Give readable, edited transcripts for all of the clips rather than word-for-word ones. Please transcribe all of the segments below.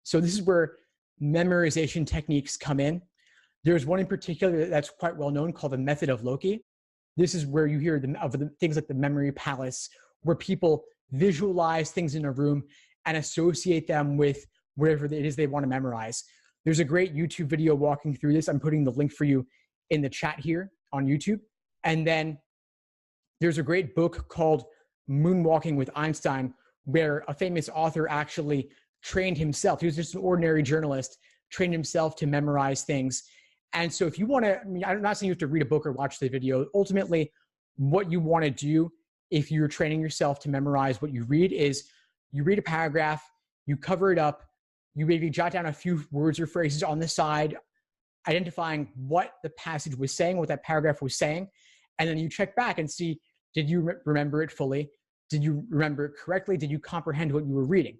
So this is where memorization techniques come in. There's one in particular that's quite well known called the method of Loki. This is where you hear the things like the memory palace, where people visualize things in a room and associate them with whatever it is they want to memorize. There's a great YouTube video walking through this. I'm putting the link for you in the chat here on YouTube. And then there's a great book called Moonwalking with Einstein, where a famous author actually trained himself. He was just an ordinary journalist, trained himself to memorize things. And so if you want to, I mean, I'm not saying you have to read a book or watch the video. Ultimately, what you want to do if you're training yourself to memorize what you read is you read a paragraph, you cover it up, you maybe jot down a few words or phrases on the side, identifying what the passage was saying, what that paragraph was saying, and then you check back and see, did you remember it fully? Did you remember it correctly? Did you comprehend what you were reading?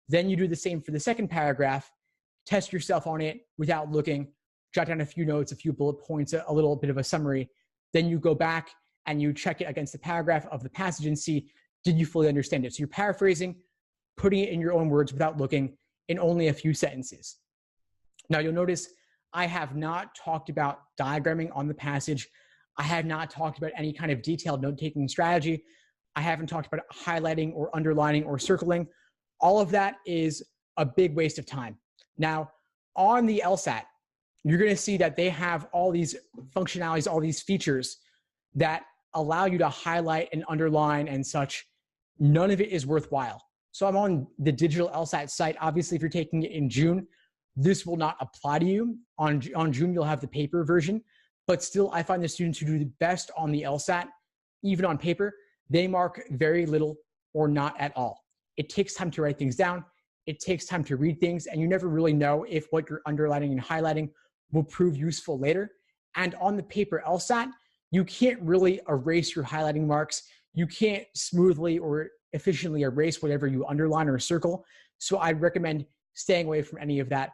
Then you do the same for the second paragraph, test yourself on it without looking, jot down a few notes, a few bullet points, a little bit of a summary. Then you go back and you check it against the paragraph of the passage and see, did you fully understand it? So you're paraphrasing, putting it in your own words without looking in only a few sentences. Now you'll notice I have not talked about diagramming on the passage. I have not talked about any kind of detailed note-taking strategy. I haven't talked about highlighting or underlining or circling. All of that is a big waste of time. Now, on the LSAT, you're going to see that they have all these functionalities, all these features that allow you to highlight and underline and such. None of it is worthwhile. So I'm on the digital LSAT site. Obviously, if you're taking it in June, this will not apply to you. On June, you'll have the paper version. But still, I find the students who do the best on the LSAT, even on paper, they mark very little or not at all. It takes time to write things down. It takes time to read things, and you never really know if what you're underlining and highlighting will prove useful later. And on the paper LSAT, you can't really erase your highlighting marks. You can't smoothly or efficiently erase whatever you underline or circle. So I'd recommend staying away from any of that.